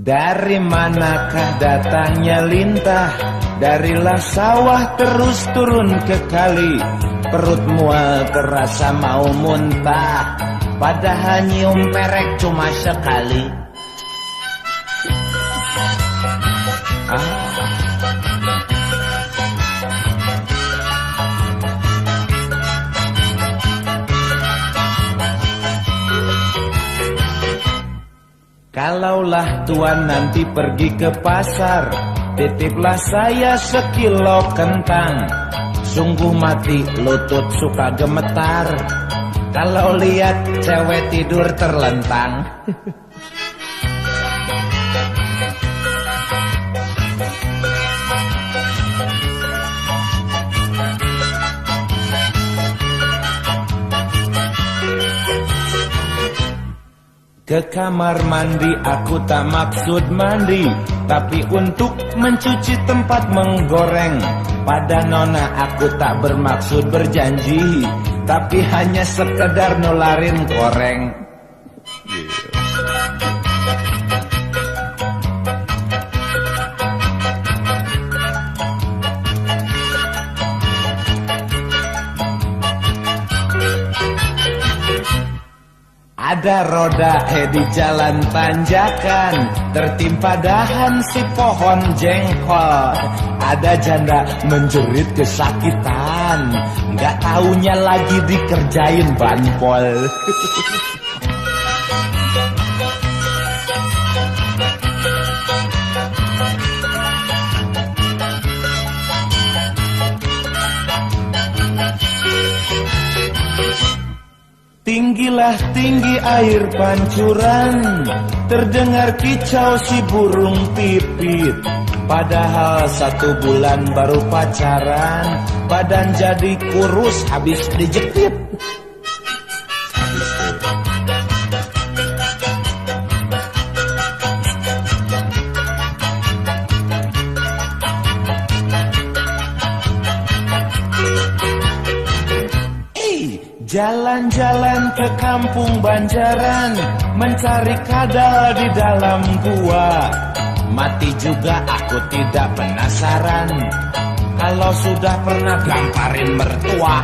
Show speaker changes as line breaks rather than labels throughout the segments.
Dari manakah datangnya lintah? Darilah sawah terus turun ke kali. Perut mual terasa mau muntah, padahal nyium perek cuma sekali. Kalaulah tuan nanti pergi ke pasar, titiplah saya sekilo kentang. Sungguh mati lutut suka gemetar kalau lihat cewek tidur terlentang. Ke kamar mandi aku tak maksud mandi, tapi untuk mencuci tempat menggoreng. Pada nona aku tak bermaksud berjanji, tapi hanya sekedar nularin goreng. Ada roda di jalan tanjakan, tertimpa dahan si pohon jengkol. Ada janda menjerit kesakitan, nggak taunya lagi dikerjain banpol. Tinggilah tinggi air pancuran, terdengar kicau si burung pipit. Padahal 1 bulan baru pacaran, badan jadi kurus habis dijepit. Jalan-jalan ke kampung Banjaran, mencari kadal di dalam gua. Mati juga aku tidak penasaran, kalau sudah pernah gamparin mertua.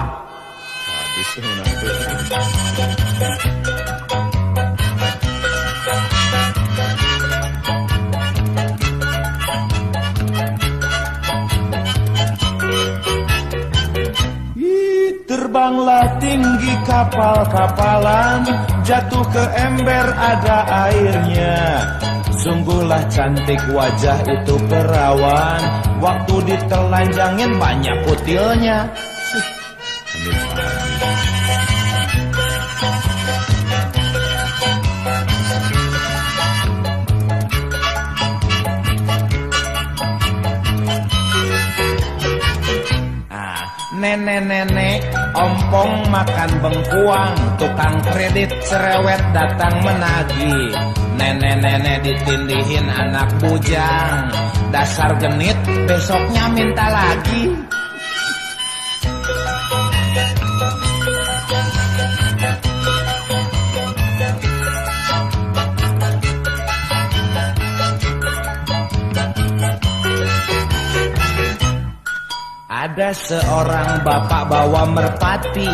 Terbanglah tinggi kapal-kapalan, jatuh ke ember ada airnya. Sungguhlah cantik wajah itu perawan, waktu ditelanjangin banyak kutilnya. Nenek-nenek ompong makan bengkuang, tukang kredit cerewet datang menagih. Nenek-nenek ditindihin anak bujang, dasar genit besoknya minta lagi. Ada seorang bapak bawa merpati,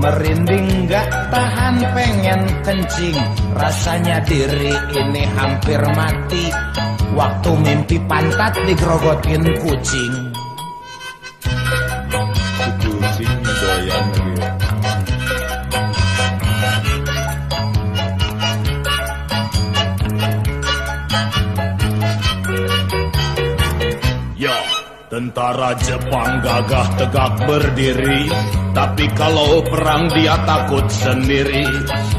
merinding gak tahan pengen kencing. Rasanya diri ini hampir mati, waktu mimpi pantat digerogotin kucing.
Kucing doyan lagi.
Tentara Jepang gagah tegak berdiri, tapi kalau perang dia takut sendiri.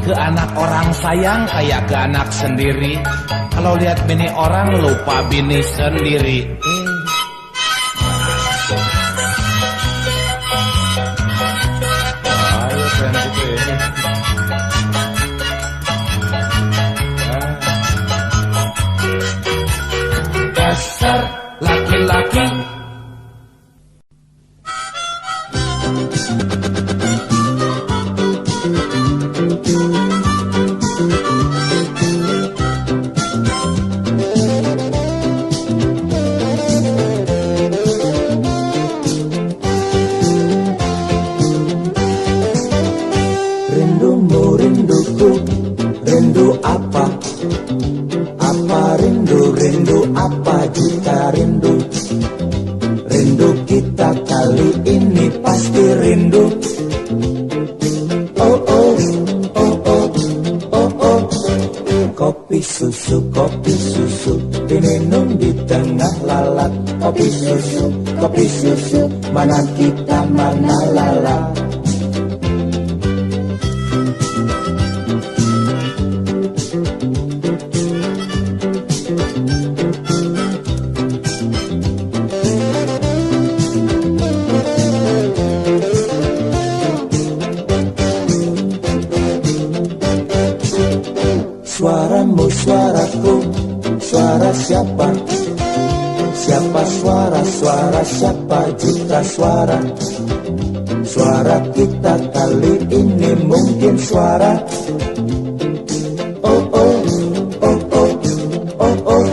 Ke anak orang sayang kayak ke anak sendiri. Kalau lihat bini orang lupa bini sendiri.
Ayo keren gitu ya.
Dasar laki-laki.
Rindumu rinduku, rindu apa? Apa rindu, rindu apa jika rindu? Rindu kita kali ini pasti rindu. Oh oh, oh oh, oh oh. Kopi susu, diminum di tengah lalat. Kopi susu, mana kita mana lalat. Suaramu, suaraku, suara siapa? Siapa suara, suara siapa juta suara? Suara kita kali ini mungkin suara. Oh oh, oh oh, oh oh.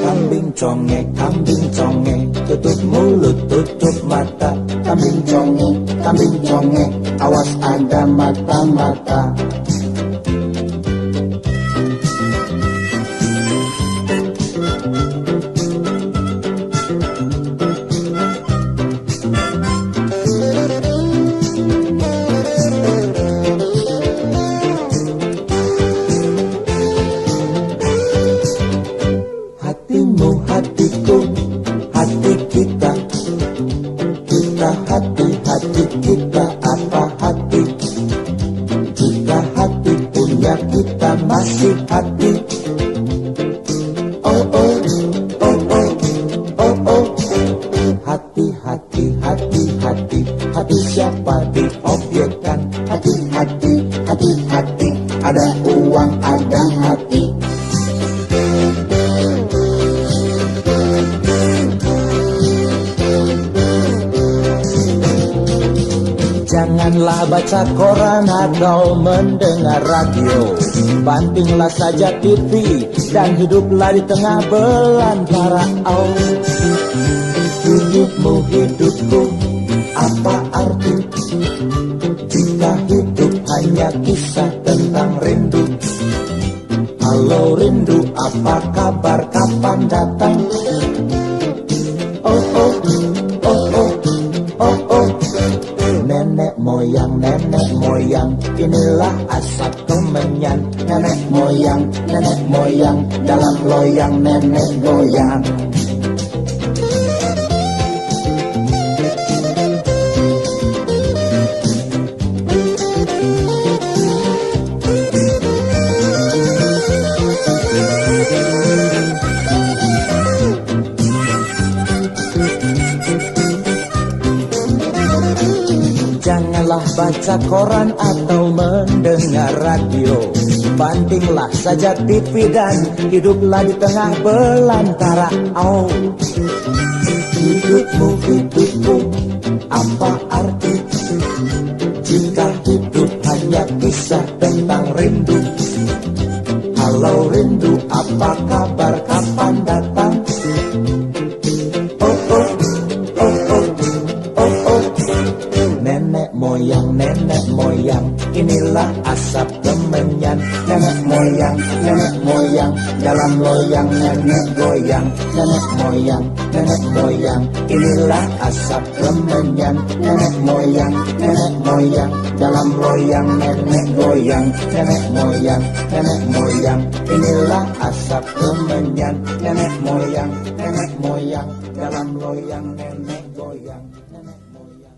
Kambing conge, tutup mulut, tutup mata. Kambing conge, awas ada mata-mata. Hatimu, hatiku, hati kita. Hati kita apa hati? Jika hati punya kita masih hati. Oh oh, oh oh, oh oh. Hati siapa diobjekkan? Hati, ada uang, ada hati. Janganlah baca koran atau mendengar radio. Bantinglah saja TV dan hiduplah di tengah belantara. Oh, hidupmu, hidupku, apa arti? Jika hidup hanya kisah tentang rindu. Halo rindu, apa kabar, kapan datang? Oh oh, oh oh, oh oh. Nenek moyang, inilah asap kemenyan. Nenek moyang, dalam loyang nenek goyang. Janganlah baca koran atau mendengar radio. Bantinglah saja TV dan hiduplah di tengah belantara. Oh, hidupmu, hidupku, apa arti? Jika hidup hanya kisah tentang rindu. Halo rindu, apa kabar, kapan datang? Oh oh, oh oh, oh oh. Nenek moyang, inilah asap kemenyan. Nenek moyang, moyang, dalam loyang nenek goyang, nenek moyang, nenek moyang, inilah asap kemenyan, nenek moyang, dalam loyang nenek goyang, nenek moyang, inilah asap kemenyan, nenek moyang, dalam loyang nenek goyang, nenek moyang.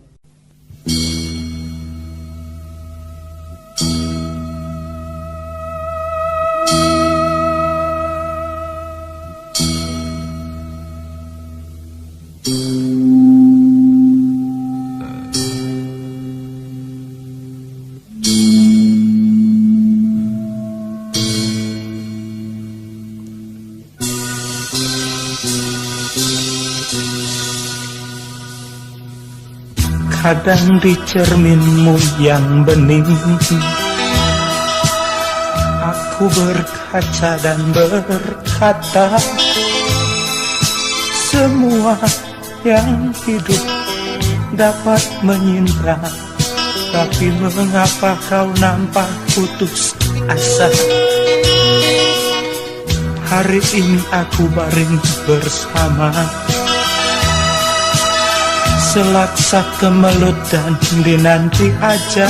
Kadang di cerminmu yang bening, aku berkaca dan berkata, semua yang hidup dapat menyinta, tapi mengapa kau nampak putus asa? Hari ini aku baring bersama selaksa kemelut dan dinanti aja.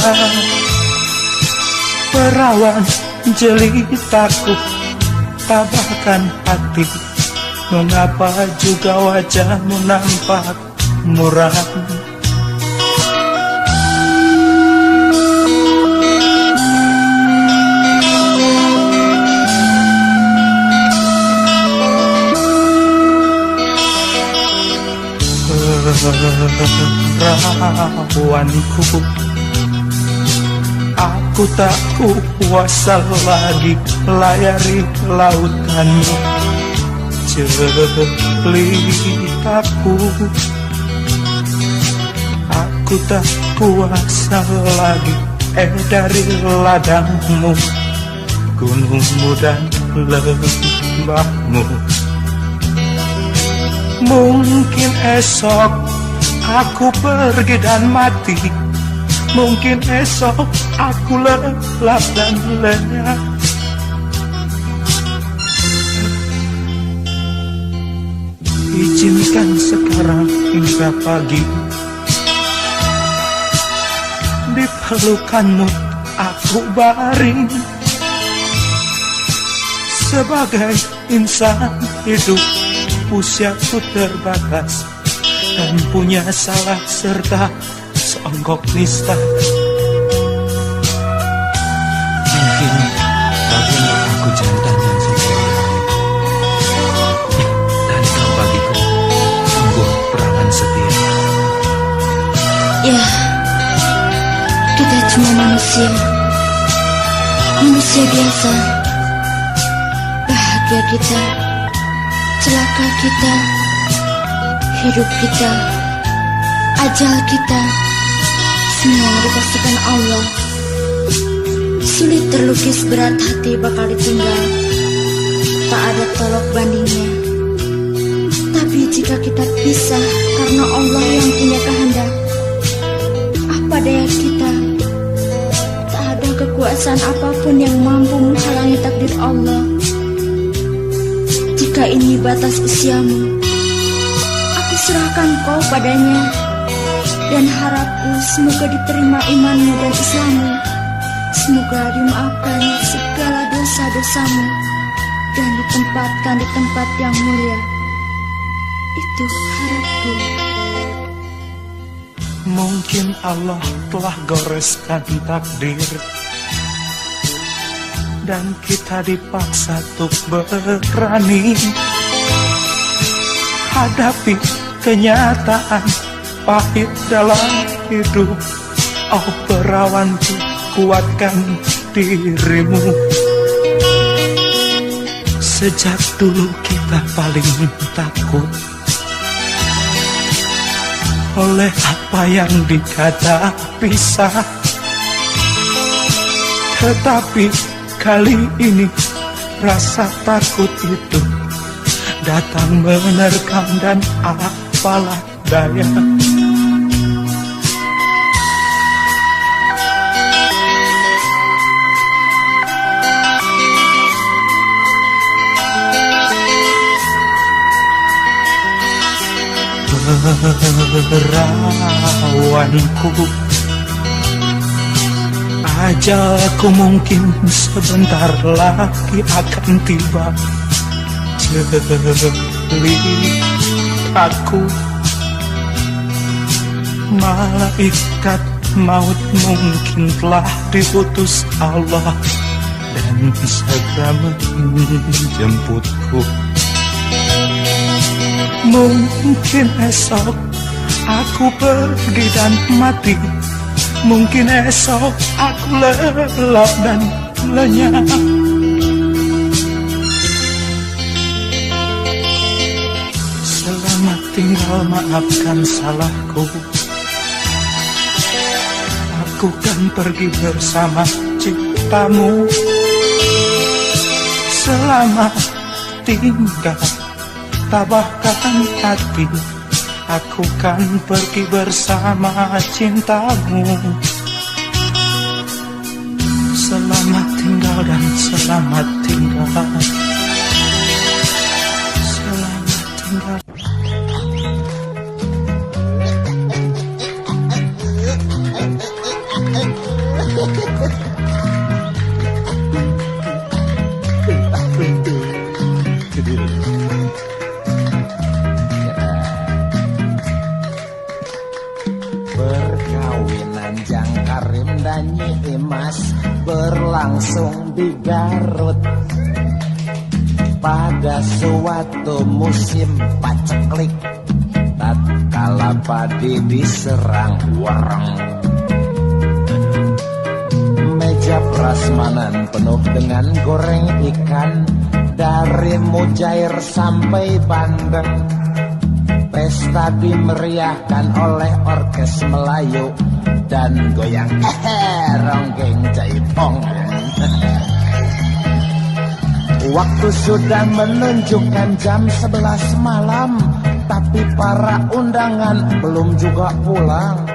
Perawan jelitaku tabahkan hati, mengapa juga wajahmu nampak muram? Perawanku, aku tak kuasa lagi layari lautanmu. Jelitaku, aku tak kuasa lagi dari ladangmu, gunungmu dan lembahmu. Mungkin esok aku pergi dan mati, mungkin esok aku lelap dan lenyap. Izinkan sekarang hingga pagi, di pelukanmu aku baring. Sebagai insan hidup, usiaku terbatas dan punya salah serta seonggok nista. Mungkin bagimu aku jantan yang sempurna, dan kau bagiku sungguh perawan setia.
Ya, kita cuma manusia biasa. Bahagia kita, celaka kita, hidup kita, ajal kita, semua dipastikan Allah. Sulit terlukis, berat hati bakal ditinggal, tak ada tolok bandingnya. Tapi jika kita pisah karena Allah yang punya kehendak, apa daya kita? Tak ada kekuasaan apapun yang mampu menghalangi takdir Allah. Jika ini batas usiamu, aku serahkan kau padanya, dan harapku semoga diterima imanmu dan Islammu. Semoga dimaafkan segala dosa-dosamu dan ditempatkan di tempat yang mulia. Itu harapku.
Mungkin Allah telah goreskan takdir, dan kita dipaksa untuk berani hadapi kenyataan pahit dalam hidup. Oh perawanku, kuatkan dirimu. Sejak dulu kita paling takut oleh apa yang dikata pisah. Tetapi kali ini rasa takut itu datang menerkam, dan apalah daya.
perawanku. Ajalku mungkin sebentar lagi akan tiba. Jeli aku, malaikat maut mungkin telah diutus Allah dan segera menjemputku. Mungkin esok aku pergi dan mati. Mungkin esok aku lelap dan lenyap. Selamat tinggal, maafkan salahku. Aku kan pergi bersama cintamu. Selamat tinggal, tabahkan hati. Aku kan pergi bersama cintamu. Selamat tinggal dan selamat tinggal. Selamat tinggal.
Perkawinan Jang Karim dan Nyi Imas berlangsung di Garut. Pada suatu musim paceklik, tatkala padi diserang warang, meja prasmanan penuh dengan goreng ikan, dari Mujair sampai Bandeng. Pesta dimeriahkan oleh orkes Melayu dan goyang ronggeng jaipong. Waktu sudah menunjukkan jam 11 malam, tapi para undangan belum juga pulang.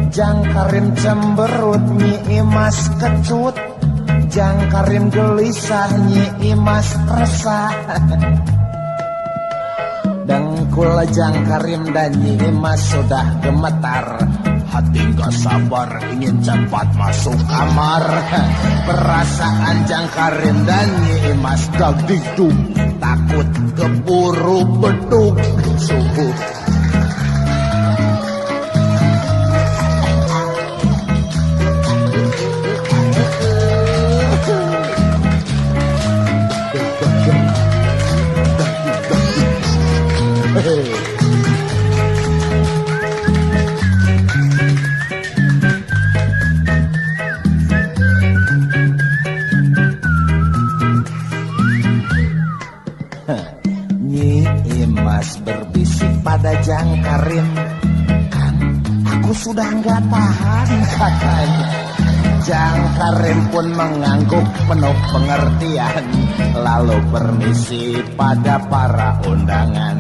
Jang Karim cemberut, Nyi Imas kecut. Jang Karim gelisah, Nyi Imas resah. Dengkul Jang Karim dan Nyi Imas sudah gemetar. Hati gak sabar ingin cepat masuk kamar. Perasaan Jang Karim dan Nyi Imas dagdikduk, takut keburu beduk subuh. Nyi Imas berbisik pada Jang Karim, "Kang, aku sudah nggak tahan," katanya. Jang Karim pun mengangguk penuh pengertian, lalu permisi pada para undangan.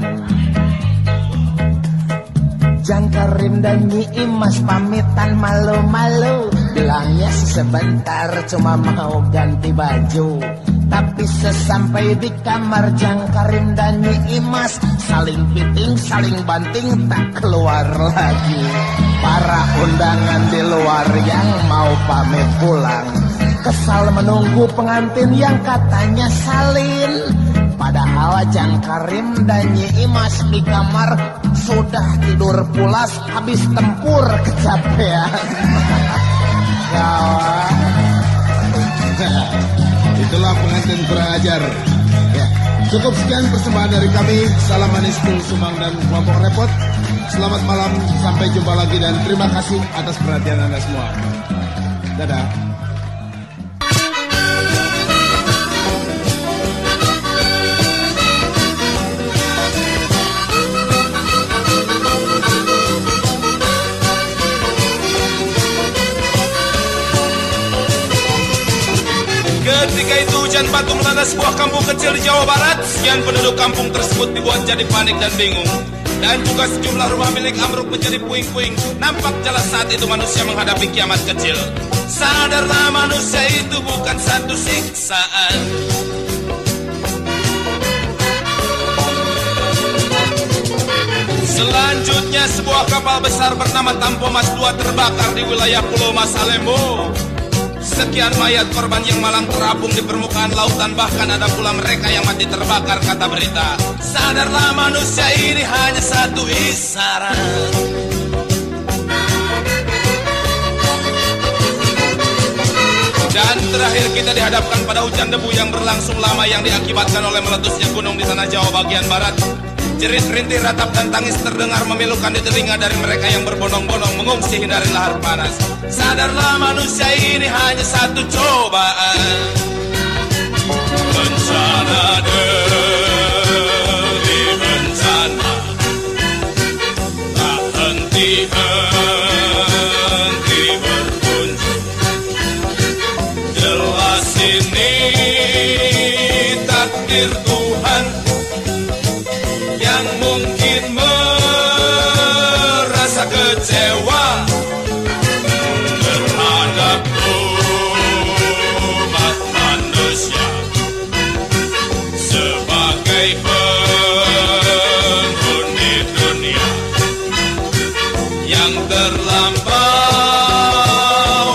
Jang Karim dan Nyi Imas pamitan malu-malu, bilangnya sebentar cuma mau ganti baju. Tapi sesampai di kamar Jang Karim dan Nyi Imas saling piting, saling banting, tak keluar lagi. Para undangan di luar yang mau pamit pulang kesal menunggu pengantin yang katanya salin. Padahal Jang Karim dan Nyi Imas di kamar sudah tidur pulas habis tempur kecapean. Kawan.
Itulah pengantin kurang ajar. Ya, cukup sekian persembahan dari kami. Salam manis Kul Sumang dan kelompok repot. Selamat malam, sampai jumpa lagi dan terima kasih atas perhatian Anda semua. Dadah.
Ketika itu hujan batu melanda sebuah kampung kecil di Jawa Barat. Sekian penduduk kampung tersebut dibuat jadi panik dan bingung. Dan juga sejumlah rumah milik amruk menjadi puing-puing. Nampak jelas saat itu manusia menghadapi kiamat kecil. Sadarlah manusia itu bukan satu siksaan. Selanjutnya Selanjutnya sebuah kapal besar bernama Tampo Mas II terbakar di wilayah Pulau Masalembo. Sekian mayat korban yang malang terapung di permukaan lautan, bahkan ada pula mereka yang mati terbakar, kata berita. Sadarlah manusia ini hanya satu isyarat. Dan terakhir kita dihadapkan pada hujan debu yang berlangsung lama yang diakibatkan oleh meletusnya gunung di tanah Jawa bagian barat. Jerit rintih ratap dan tangis terdengar memilukan di telinga dari mereka yang berbondong-bondong mengungsi hindari lahar panas. Sadarlah manusia ini hanya satu cobaan. Bencana demi bencana, tak henti-henti berkunjung. Jelas ini takdir Tuhan yang mungkin merasa kecewa terhadap umat manusia sebagai penghuni dunia yang terlampau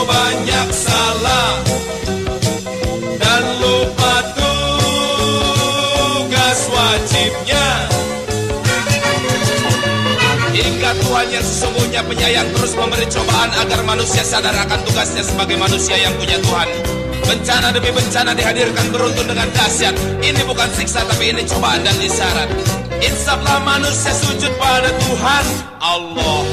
banyak salah dan lupa tugas wajibnya. Hingga Tuhan yang sesungguhnya penyayang terus memberi cobaan agar manusia sadar akan tugasnya sebagai manusia yang punya Tuhan. Bencana demi bencana dihadirkan beruntun dengan dahsyat. Ini bukan siksa tapi ini cobaan dan isyarat. Insaflah manusia sujud pada Tuhan Allah.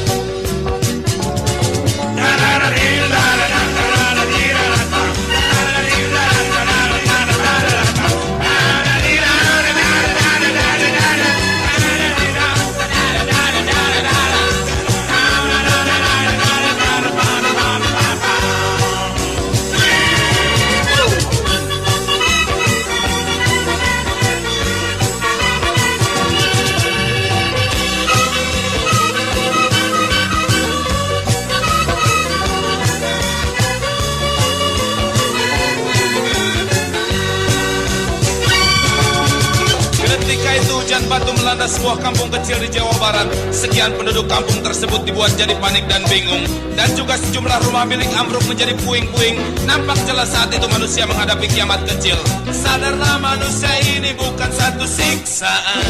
Hujan batu melanda sebuah kampung kecil di Jawa Barat. Sekian penduduk kampung tersebut dibuat jadi panik dan bingung. Dan juga sejumlah rumah milik ambruk menjadi puing-puing. Nampak jelas saat itu manusia menghadapi kiamat kecil. Sadarlah manusia ini bukan satu siksaan.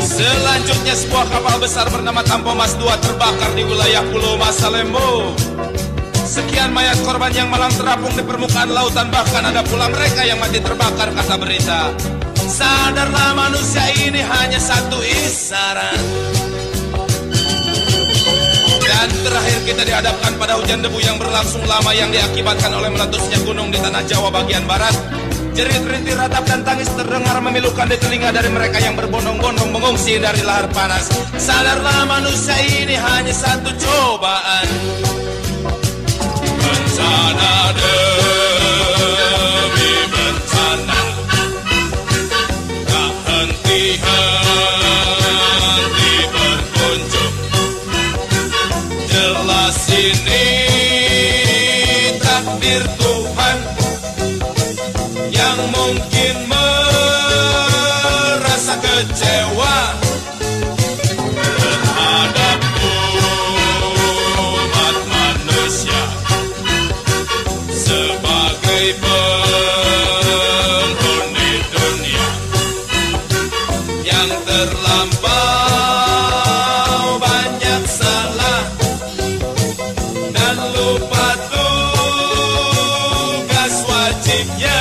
Selanjutnya sebuah kapal besar bernama Tampo Mas II terbakar di wilayah Pulau Masalembo. Sekian mayat korban yang malang terapung di permukaan lautan, bahkan ada pula mereka yang mati terbakar, kata berita. Sadarlah manusia ini hanya satu isyarat. Dan terakhir kita dihadapkan pada hujan debu yang berlangsung lama yang diakibatkan oleh meletusnya gunung di tanah Jawa bagian barat. Jerit rintih ratap dan tangis terdengar memilukan di telinga dari mereka yang berbondong-bondong mengungsi dari lahar panas. Sadarlah manusia ini hanya satu cobaan. Bencana demi bencana, tak henti-henti berkunjung. Jelas ini takdir Tuhan yang mungkin merasa kecewa terhadap umat manusia sebagai penghuni dunia yang terlampau banyak salah dan lupa tugas wajibnya.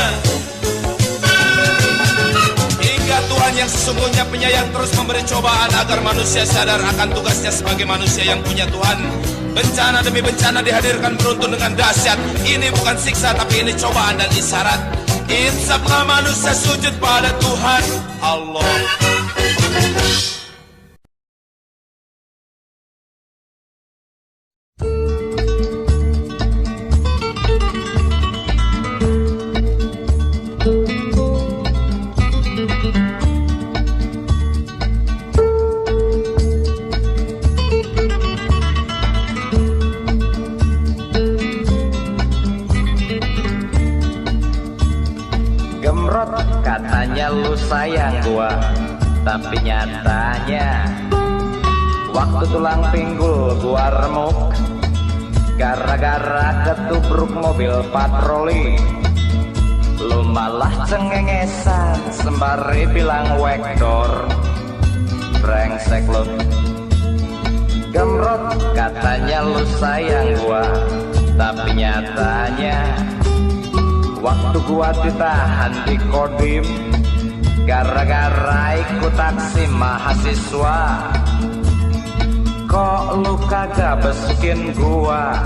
Hingga Tuhan yang sesungguhnya penyayang terus memberi cobaan agar manusia sadar akan tugasnya sebagai manusia yang punya Tuhan. Bencana demi bencana dihadirkan beruntun dengan dahsyat. Ini bukan siksa tapi ini cobaan dan isyarat. Insaflah manusia sujud pada Tuhan Allah.
lu sayang gua, tapi nyatanya waktu tulang pinggul gua remuk gara-gara ketubruk mobil patroli. Lu malah cengengesan sembari bilang wekdor. Brengsek lu, gemrot katanya lu sayang gua, tapi nyatanya waktu gua ditahan di Kodim gara-gara ikut aksi mahasiswa. Kok lu kagak besukin gua,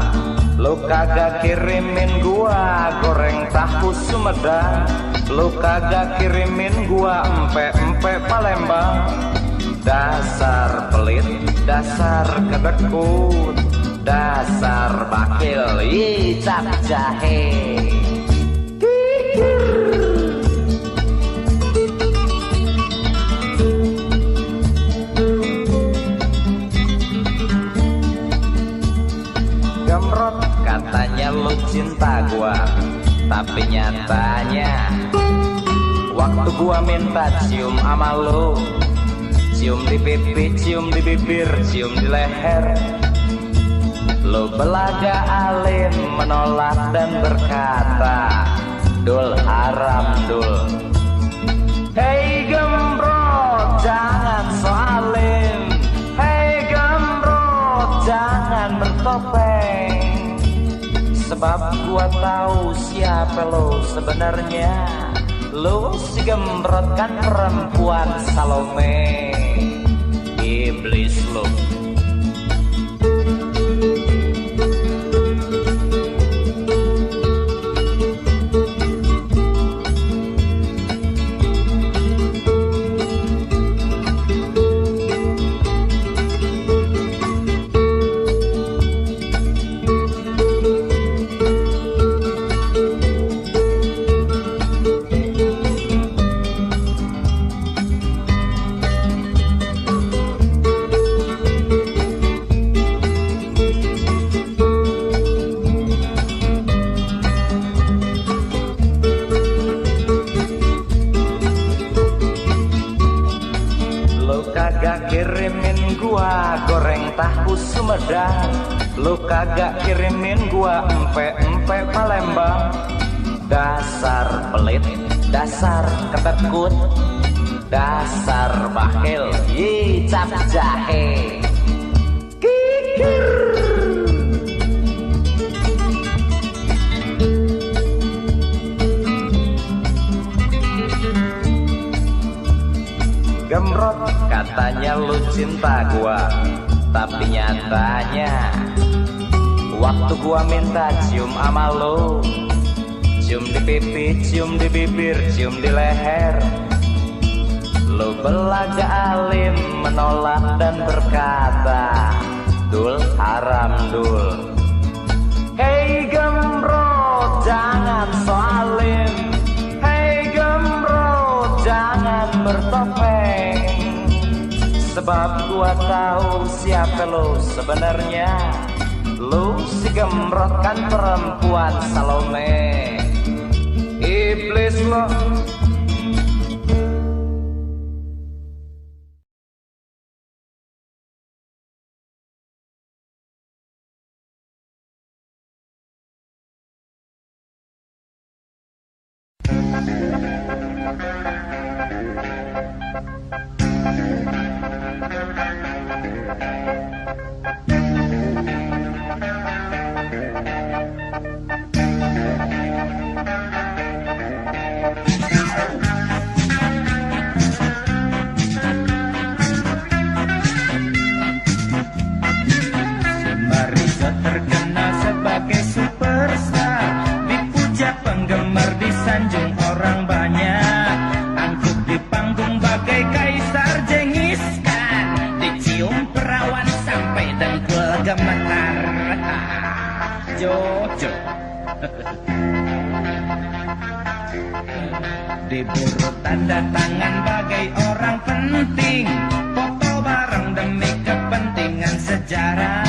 lu kagak kirimin gua goreng tahu Sumedang, lu kagak kirimin gua empe-empe Palembang. Dasar pelit, dasar kedekut, dasar bakil icap jahe. Gemrot katanya lu cinta gua, tapi nyatanya waktu gua minta cium sama lu, cium di pipi, cium di bibir, cium di leher, lu belaga alim menolak dan berkata, dul haram dul. Hei gemrot jangan so alim, hei gemrot jangan bertopeng, sebab gua tahu siapa lo sebenarnya. Lu si gemrot kan perempuan Salome, iblis lu. Kirimin gua goreng tahu Sumedang, lu kagak kirimin gua empe-empe Palembang. Dasar pelit, dasar ketekut, dasar bakil icap jahe. Kikir. Gemrot katanya lu cinta gua, tapi nyatanya waktu gua minta cium sama lu, cium di pipi, cium di bibir, cium di leher, lu belaga alim menolak dan berkata, dul haram dul. Hei gemrot jangan so alim, hei gemrot jangan bertopeng, sebab gua tahu siapa lo sebenarnya. Lu si gemrot kan perempuan Salome, iblis lo.
Terkenal sebagai superstar, dipuja penggemar, disanjung orang banyak, angkut di panggung bagai kaisar Genghis Khan, dicium perawan sampai dengkul gemetar. Jojo. Diburu tanda tangan bagai orang penting, foto bareng demi kepentingan sejarah.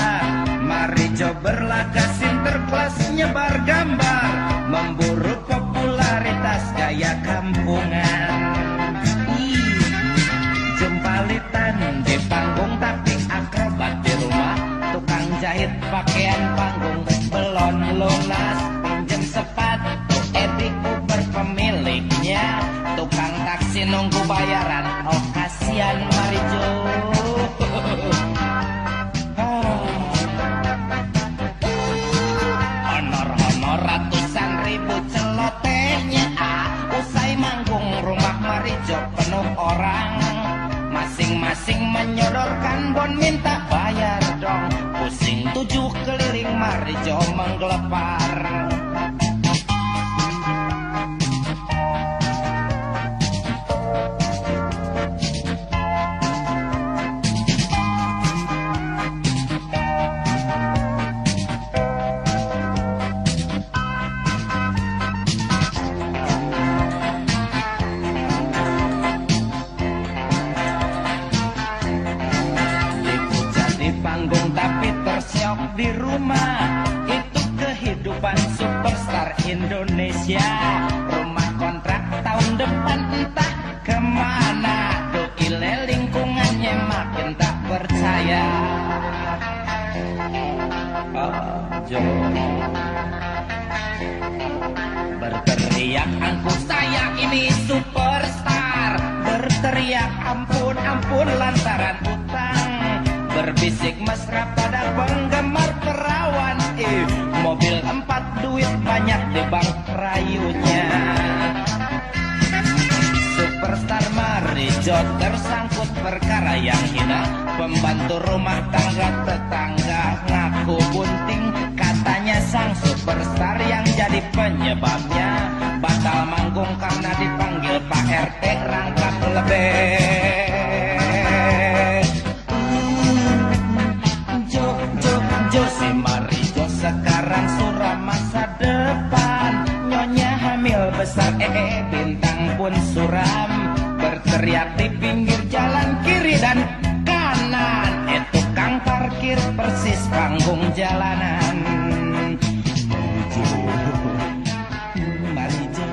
Mari coba berlaga sinterklas nyebar gambar, memburu popularitas gaya kampungan.
masih nunggu bayaran. Oh kasihan Marijo. Honor-honor ratusan ribu celotehnya. Usai manggung rumah Marijo penuh orang. Masing-masing menyodorkan bon minta bayar dong. Pusing 7 keliling Marijo menggelepar. Di rumah itu kehidupan superstar Indonesia. Rumah kontrak tahun depan entah kemana. Doi lingkungannya makin tak percaya. Berteriak angku saya ini superstar. Berteriak ampun ampun lantaran utang. Berbisik mesra pada penggemar perawan. Mobil 4 duit banyak di bank rayunya. Superstar Marijo tersangkut perkara yang hina. Pembantu rumah tangga tetangga ngaku bunting. Katanya sang superstar yang jadi penyebabnya batal manggung karena dipanggil Pak RT rangkap lebih. Si Marijo sekarang suram masa depan. Nyonya hamil besar bintang pun suram. Berteriak di pinggir jalan kiri dan kanan. Tukang parkir persis panggung jalanan. Marijo.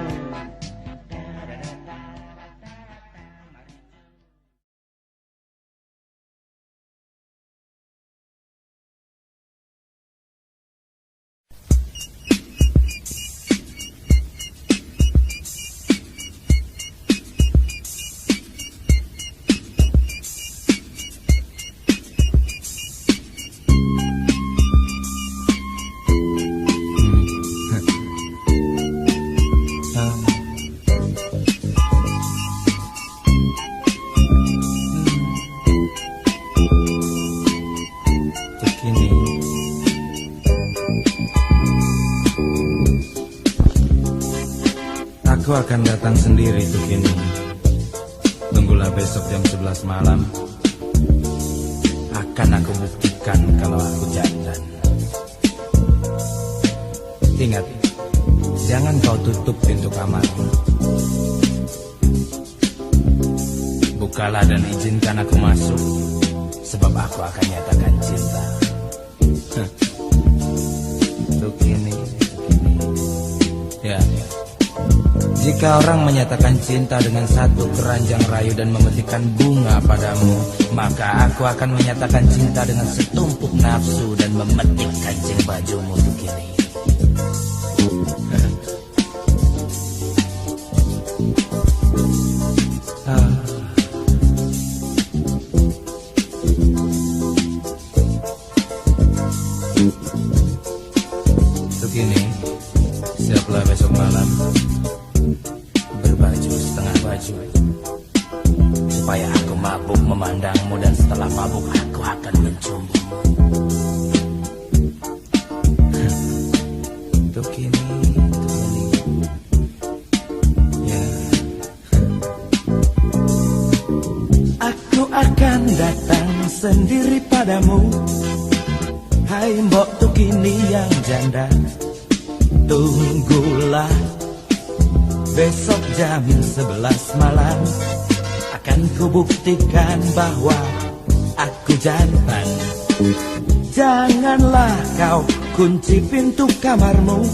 Aku akan datang sendiri tuh kini. Tunggulah besok jam 11 malam. Akan aku buktikan kalau aku jantan. Ingat, jangan kau tutup pintu kamarmu. Bukalah dan izinkan aku masuk. Sebab aku akan nyatakan cinta. Tuh kini. Ya. Jika orang menyatakan cinta dengan satu keranjang rayu dan memetikkan bunga padamu, maka aku akan menyatakan cinta dengan setumpuk nafsu dan memetik kancing bajumu begini. Begini, siaplah besok malam. Berbaju setengah baju, supaya aku mabuk memandangmu. Dan setelah mabuk aku akan mencumbumu. Untuk ini ya. Aku akan datang sendiri padamu. Hai mbok tukini yang janda. Tunggulah besok jam 11 malam. Akan kubuktikan bahwa aku jantan. Janganlah kau kunci pintu kamarmu.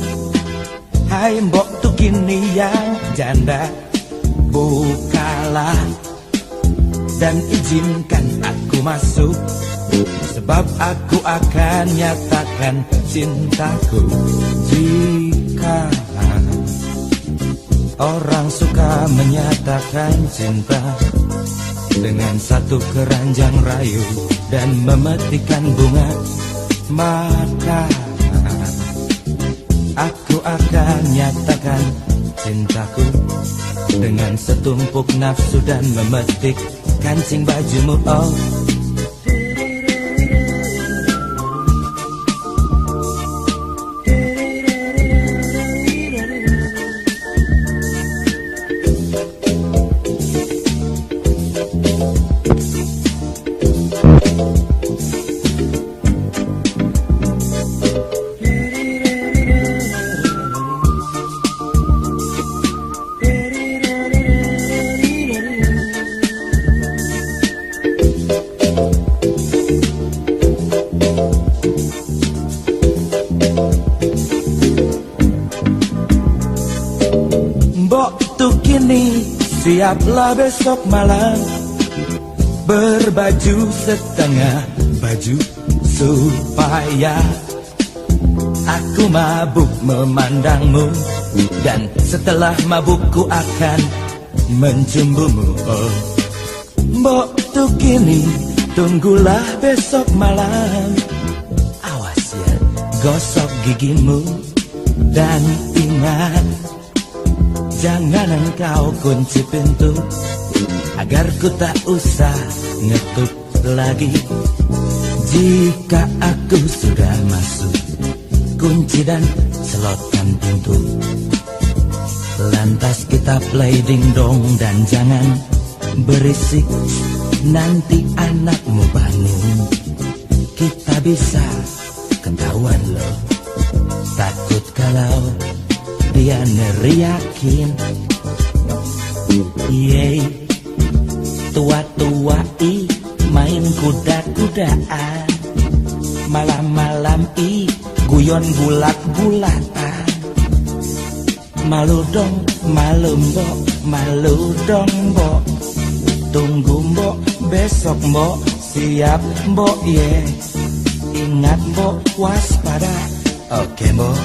Hai mbok tukini yang janda. Bukalah dan izinkan aku masuk. Sebab aku akan nyatakan cintaku. Jika Orang suka menyatakan cinta dengan satu keranjang rayu dan memetikkan bunga. Maka aku akan nyatakan cintaku dengan setumpuk nafsu dan memetik kancing bajumu. Oh, siaplah besok malam berbaju setengah baju supaya aku mabuk memandangmu, dan setelah mabukku akan mencumbumu. Oh, mbok tuh kini tunggulah besok malam. Awas ya, gosok gigimu dan ingat, jangan engkau kunci pintu agar ku tak usah ngetuk lagi. Jika aku sudah masuk, kunci dan selotkan pintu. Lantas kita play ding-dong dan jangan berisik, nanti anakmu bangun. Kita bisa ketahuan loh, takut kalau dia neriakin. Yeay, tua-tuai main kuda-kudaan, malam-malam guyon bulat-bulatan. Malu dong, malu mbok, malu dong mbok. Tunggu mbok, besok mbok, siap mbok ye. Ingat mbok, waspada, oke mbok.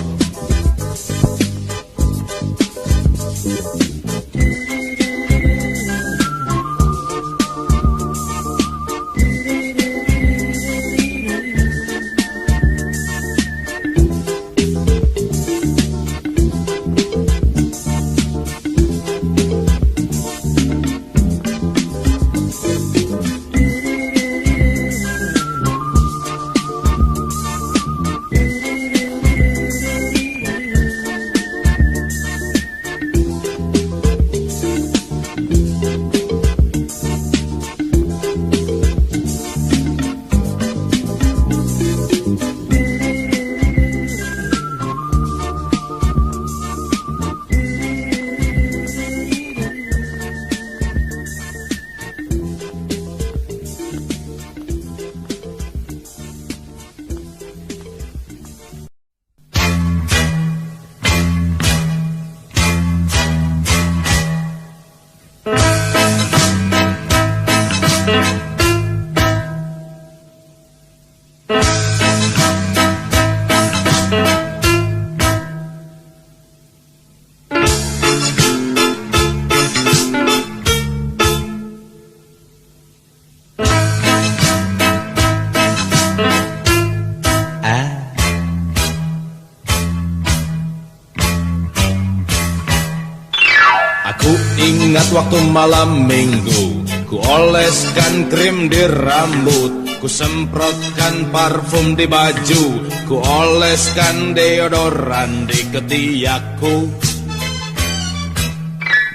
Ingat waktu malam minggu, ku oleskan krim di rambut, ku semprotkan parfum di baju, ku oleskan deodoran di ketiakku.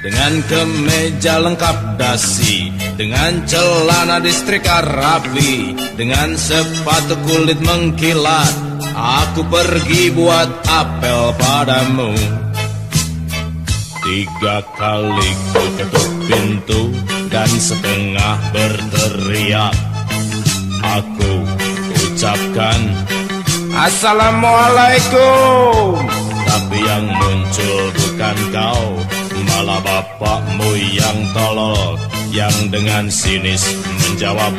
Dengan kemeja lengkap dasi, dengan celana disetrika rapi, dengan sepatu kulit mengkilat, aku pergi buat apel padamu. 3 kali ku ketuk pintu dan setengah berteriak. Aku ucapkan Assalamualaikum, tapi yang muncul bukan kau, malah bapakmu yang tolol, yang dengan sinis menjawab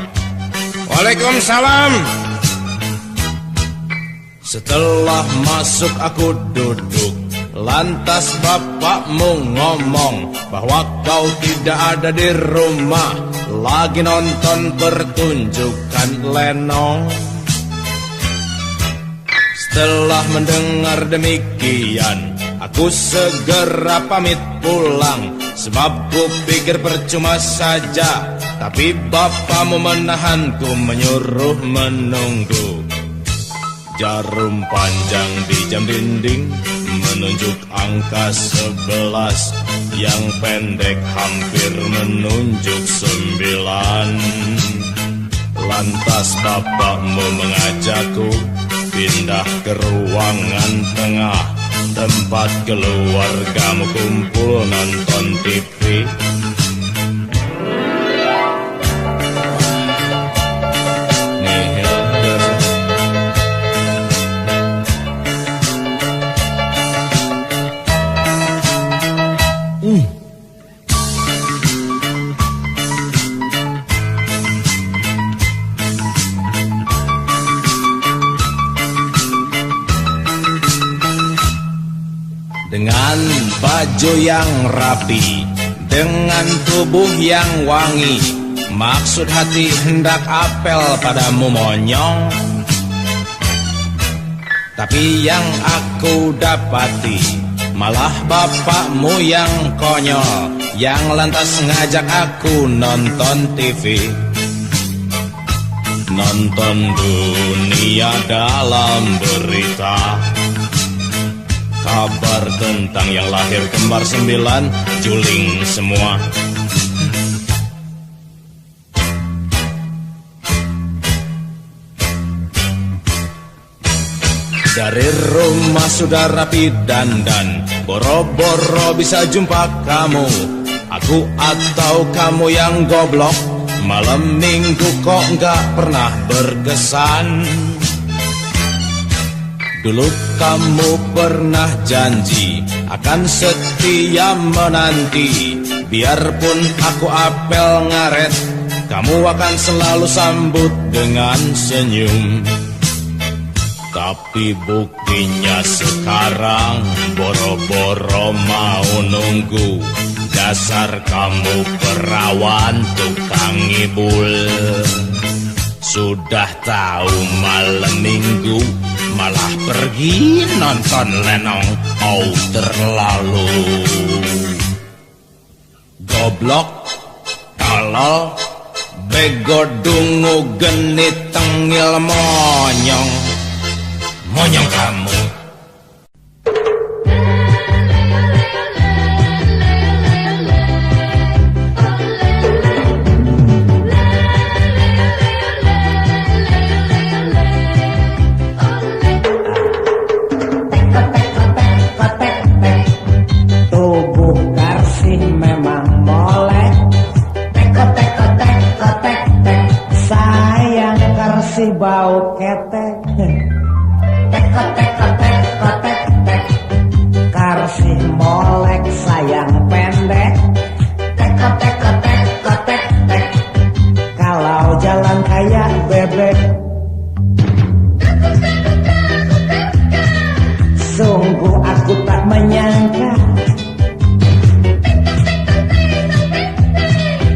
Waalaikumsalam. Setelah masuk aku duduk, Lantas bapakmu ngomong bahwa kau tidak ada di rumah, lagi nonton pertunjukan lenong. Setelah mendengar demikian, aku segera pamit pulang, sebab ku pikir percuma saja. Tapi bapakmu menahanku, menyuruh menunggu. Jarum panjang di jam dinding menunjuk angka 11, yang pendek hampir menunjuk 9. Lantas bapakmu mengajakku pindah ke ruangan tengah, tempat keluargamu kumpul nonton TV. Dengan baju yang rapi, dengan tubuh yang wangi, maksud hati hendak apel padamu monyong. Tapi yang aku dapati malah bapakmu yang konyol, yang lantas ngajak aku nonton TV. Nonton dunia dalam berita, kabar tentang yang lahir kembar 9, juling semua. Dari rumah sudah rapi dandan, boro-boro bisa jumpa kamu. Aku atau kamu yang goblok, malam minggu kok nggak pernah berkesan. Dulu kamu pernah janji akan setia menanti, biarpun aku apel ngaret, kamu akan selalu sambut dengan senyum. Tapi buktinya sekarang boro-boro mau nunggu, dasar kamu perawan tukang ngibul. Sudah tahu malam minggu malah pergi nonton lenong. Oh, terlalu goblok, tolol, bego, dungu, genit, tengil, monyong. Monyong kamu.
Bau ketek, tek, karsi molek sayang pendek, tek, kalau jalan kayak bebek. Sungguh aku tak menyangka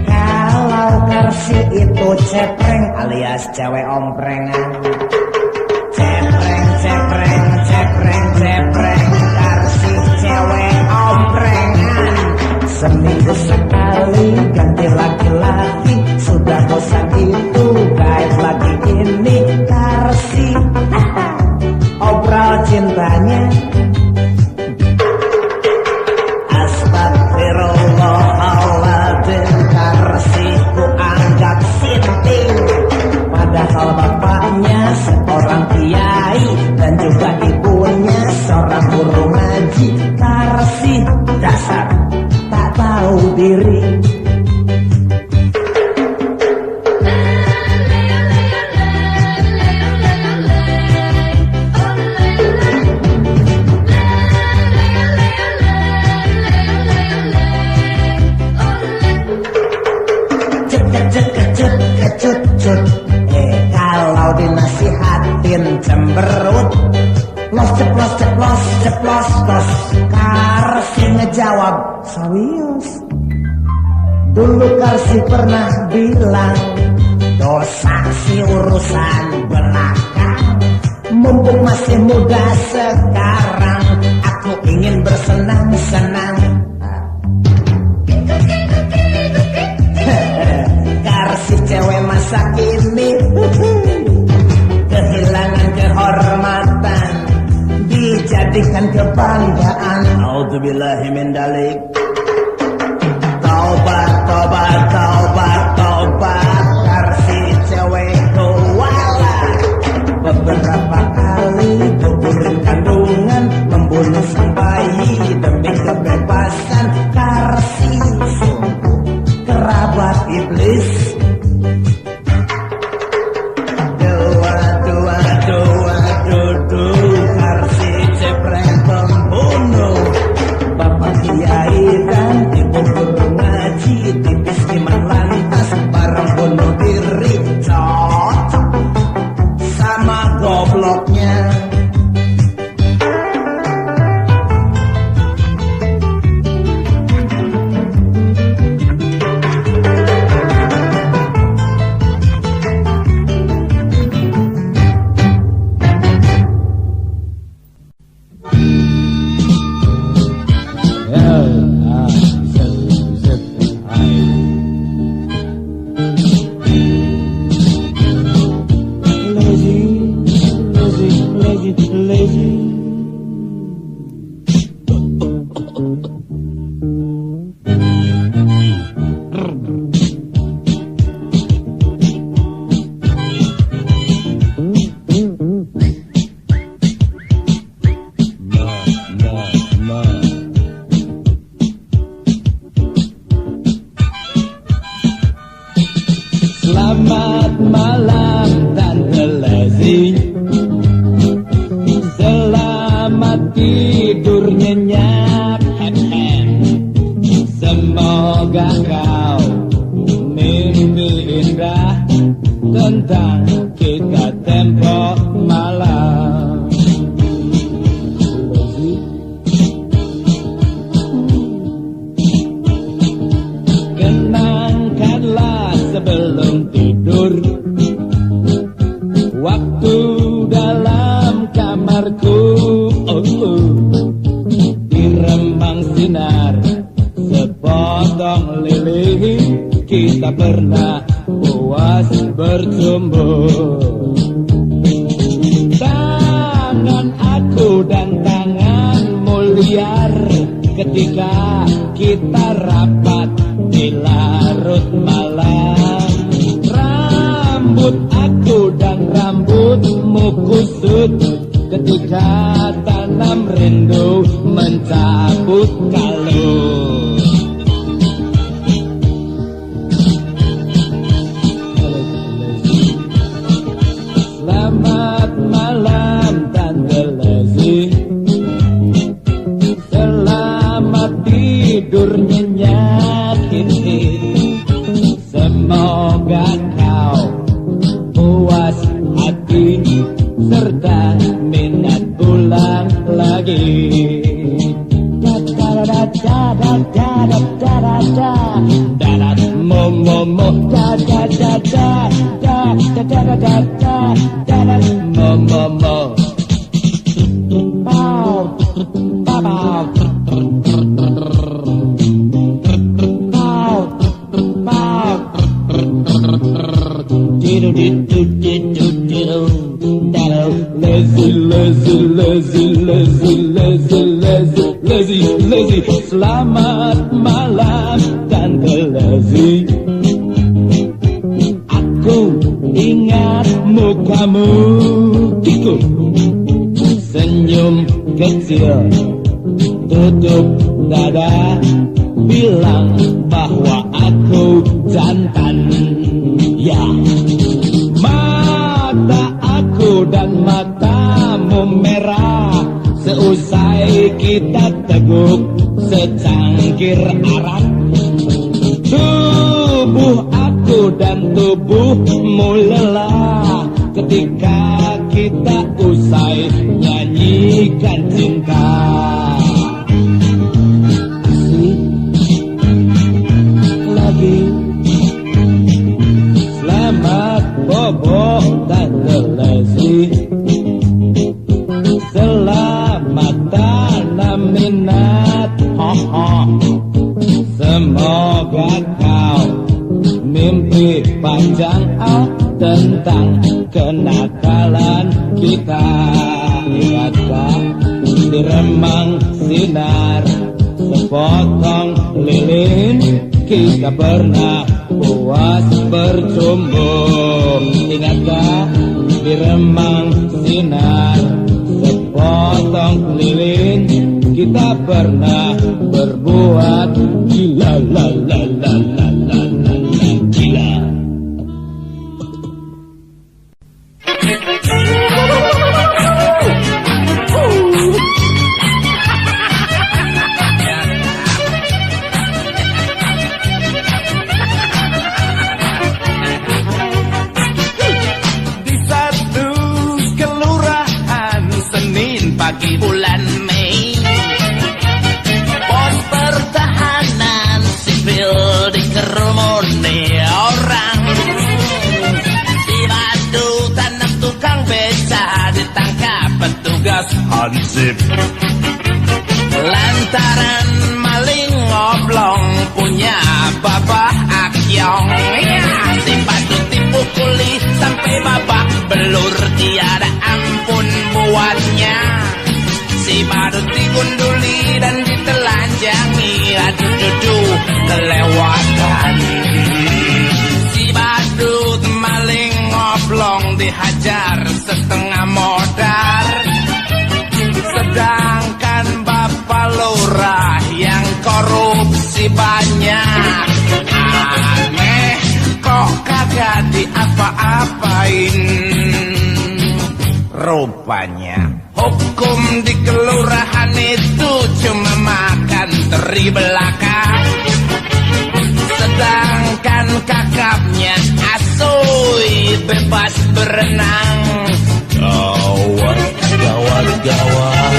kalau karsi itu cepreng alias cewek omprengan. Cepreng, karsi cewek omprengan. Seminggu sekali ganti laki-laki, sudah bosan itu guys lagi ini karsi. Obrol cintanya, astagfirullahaladzim, karsi ku anggap sinting. Padahal bapaknya seorang kiai dan juga ibunya seorang guru ngaji. Karsi dasar tak tahu diri. Kecut. Kalau dinasihatin cemberut, ceplos. menjawab serius. Dulu Karsi pernah bilang, dosa si urusan belakang. Mumpung masih muda sekarang, aku ingin bersenang-senang. Karsi cewek masa kini kehilangan kehormatan, dijadikan kebanggaan. Auzubillahi min dzalik. Taubat, taubat, taubat, taubat. Karsi cewek kuala. Beberapa kali gugurin kandungan, membunuh sang bayi demi kebebasan. Karsi sungguh kerabat iblis. Dua, dua, dua, dua, Karsi cepreng pembunuh. Bapak kiai dan ibu guru ngaji, tipis iman lantas bareng bunuh diri. Cocok sama gobloknya.
Selamat malam Tante Lezi, selamat tidur nyenyak. Semoga kau mimpi indah tentang kita tempo malam. Kenangkanlah sebelum tidur, waktu dalam kamarku, diremang sinar sepotong lilin. Kita pernah puas berjumpa. Tangan aku dan tanganmu liar ketika kita rapat di larut malam. Rambut aku dan rambutmu kusut ketika tanam rindu mencabut kalung. Selamat malam Tante Lezi, selamat tidur nyenyak. Semoga kau puas hati serta minat pulang lagi. Mo mo mo da da da da da da da da da da da mo mo mo. Bow bow bow bow. Dido dido dido dido. Lazy lazy lazy lazy lazy lazy lazy lazy. Selamat malam Tante Lezi, aku ingat mukamu, Kiko. Senyum kecil, tutup dada, bilang bahwa aku jantan. Ya, mata aku dan matamu merah seusai kita teguk secangkir arak. Tubuh aku dan tubuhmu lelah ketika kita usai nyanyikan cinta. tentang kenakalan kita. Ingatkah di remang sinar sepotong lilin kita pernah puas bercumbu. Ingatkah di remang sinar sepotong lilin kita pernah berbuat gila la la la la la la la gila.
Di satu kelurahan Senin pagi bulan Mei, pos pertahanan sipil dikerumuni orang. Di batu tanah tukang beca ditangkap petugas hansip lantaran maling ngoblong punya babah akyong. Si batu dipukuli sampai babak belur, tiada ampun buatnya. Si badut digunduli dan ditelanjangi, aduh kelewatan. Si badut maling ngoblong dihajar setengah modar, sedangkan bapak lurah yang korupsi banyak. Aneh kok kagak diapa-apain. Rupanya hukum di kelurahan itu cuma makan teri belaka, sedangkan kakapnya asoy bebas berenang. Gawat, gawat, gawat.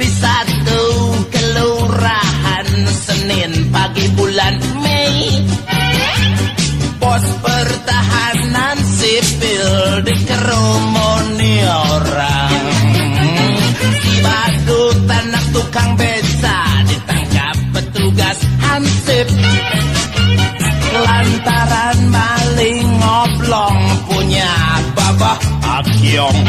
Di satu kelurahan Senin pagi bulan Mei, pos pertahanan sipil dikerumuni orang. Si badut anak tukang beca ditangkap petugas hansip lantaran maling ngoblong punya babah akyong.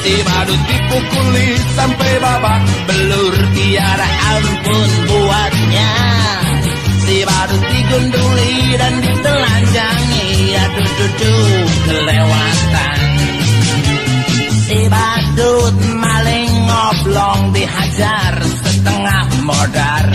Si badut dipukuli sampai babak belur, tiada ampun buatnya. Si badut digunduli dan ditelanjangi, aduh kelewatan. Si badut maling ngoblong dihajar setengah modar,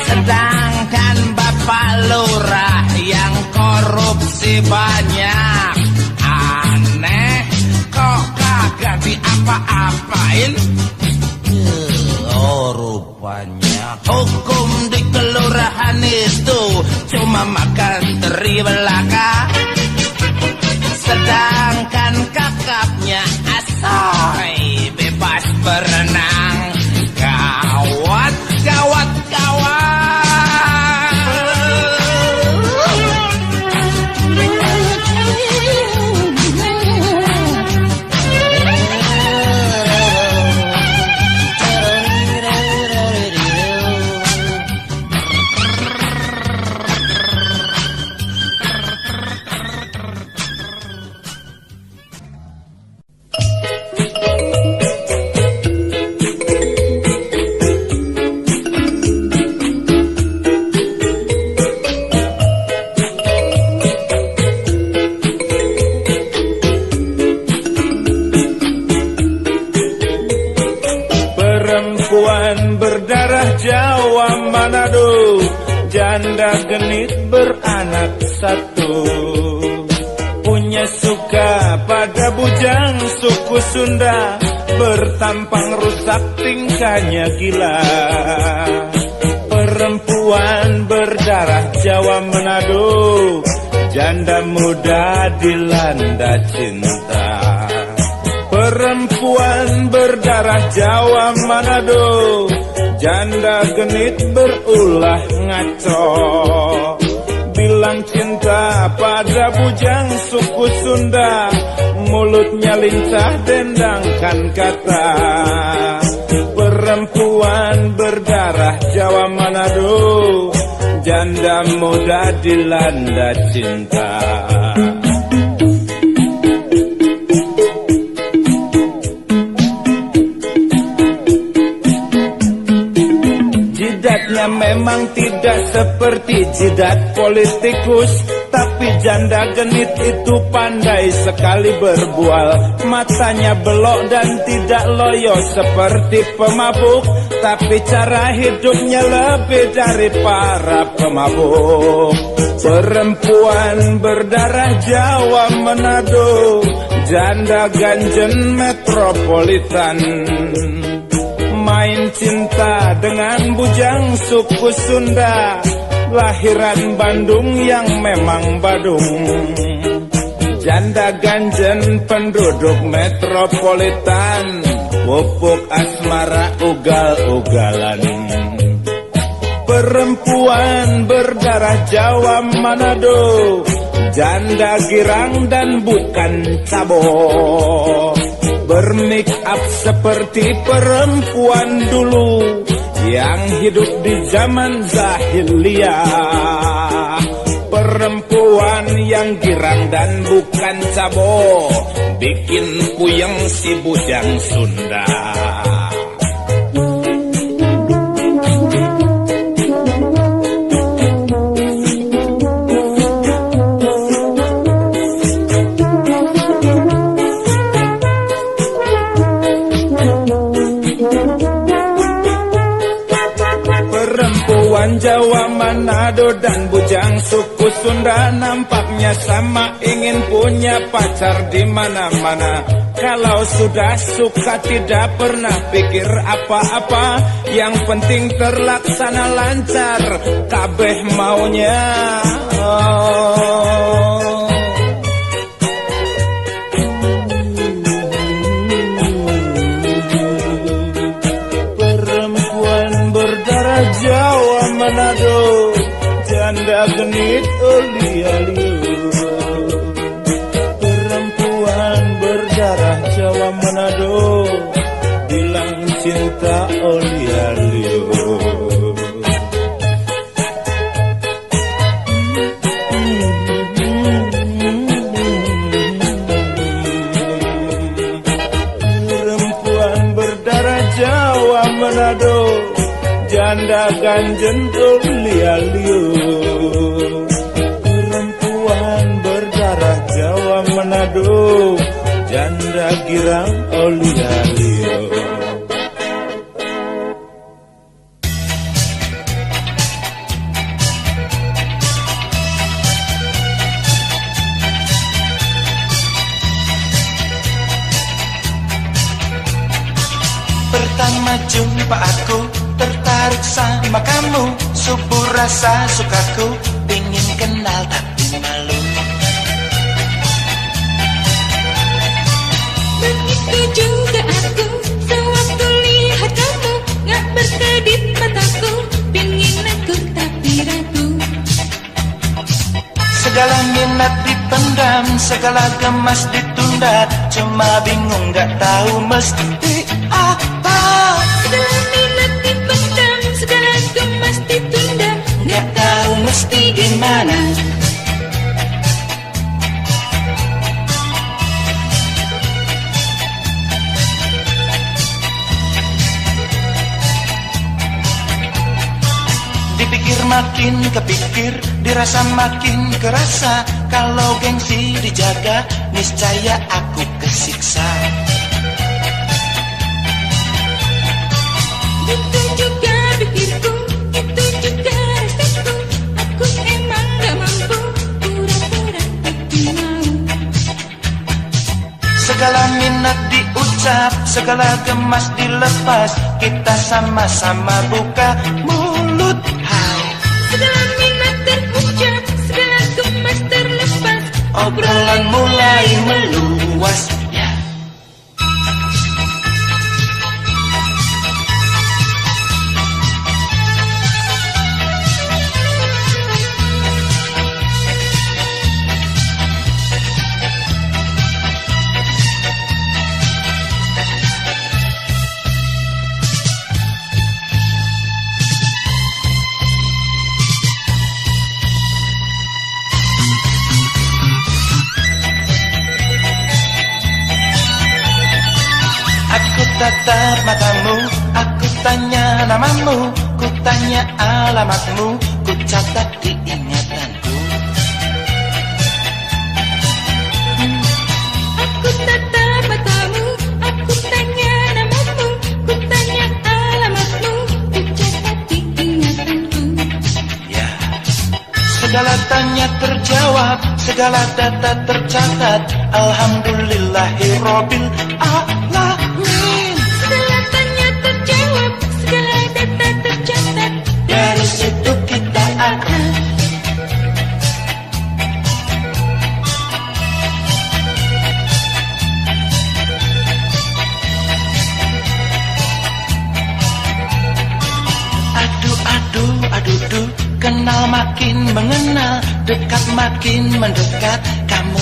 sedangkan bapak lurah yang korupsi banyak. Aneh kok kagak diapa-apain. Oh rupanya hukum di kelurahan itu cuma makan teri belaka, sedangkan kakapnya asoy bebas berenang. Gawat, gawat, gawat.
berdarah Jawa Manado, janda genit beranak satu, punya suka pada bujang suku Sunda, bertampang rusak tingkahnya gila. Perempuan berdarah Jawa Manado, janda muda dilanda cinta. Perempuan berdarah Jawa Manado, janda genit berulah ngaco. Bilang cinta pada bujang suku Sunda, mulutnya lincah dendangkan kata. Perempuan berdarah Jawa Manado, janda muda dilanda cinta. Jidatnya memang tidak seperti jidat politikus, tapi janda genit itu pandai sekali berbual. Matanya belok dan tidak loyo seperti pemabuk, tapi cara hidupnya lebih dari para pemabuk. Perempuan berdarah Jawa Manado, janda ganjen metropolitan, main cinta dengan bujang suku Sunda, lahiran Bandung yang memang Badung. Janda ganjen penduduk metropolitan, pupuk asmara ugal-ugalan. Perempuan berdarah Jawa Manado, janda girang dan bukan cabo, bermake up seperti perempuan dulu yang hidup di zaman jahiliyah. Perempuan yang girang dan bukan cabo, bikin puyeng si bujang Sunda. Jawa Manado dan bujang suku Sunda nampaknya sama, ingin punya pacar di mana-mana. Kalau sudah suka tidak pernah pikir apa-apa, yang penting terlaksana lancar kabeh maunya. Perempuan berdarah Jawa Manado, janda genit oli-aliu. Perempuan berdarah Jawa Manado, bilang cinta oli-aliu. Perempuan berdarah Jawa Manado, janda ganjen oli-aliu. Perempuan berdarah Jawa Manado, janda girang oli-aliu.
Pertama jumpa aku, tertarik sama kamu, subur rasa sukaku, pingin kenal tapi malu.
Begitu juga aku, sewaktu lihat kamu, gak berkedip mataku, pingin aku tapi ragu.
Segala minat dipendam, segala gemas ditunda, cuma bingung gak tahu mesti apa.
Segala minat dipendam, segala gemas ditunda,
Gak tahu mesti gimana. Dipikir makin kepikir, dirasa makin kerasa. Kalau gengsi dijaga, niscaya aku kesiksa.
itu juga pikirku, itu juga rasaku. Aku emang gak mampu, pura-pura tapi mau.
ucap, segala gemas dilepas. Kita sama-sama buka mulut. Hai,
Segala minat terucap, segala gemas terlepas.
obrolan mulai meluas. Ya. Aku tatap matamu, aku tanya namamu, ku tanya alamatmu, ku catat di ingatanku.
Aku tatap matamu, aku tanya namamu, ku tanya alamatmu, ku catat di ingatanku.
Ya, segala tanya terjawab, segala data tercatat. Alhamdulillahirobbil alamin.
Segala tanya terjawab, segala data tercatat.
Dari situ kita akan adu, kenal makin mengenal, dekat makin mendekat. Kamu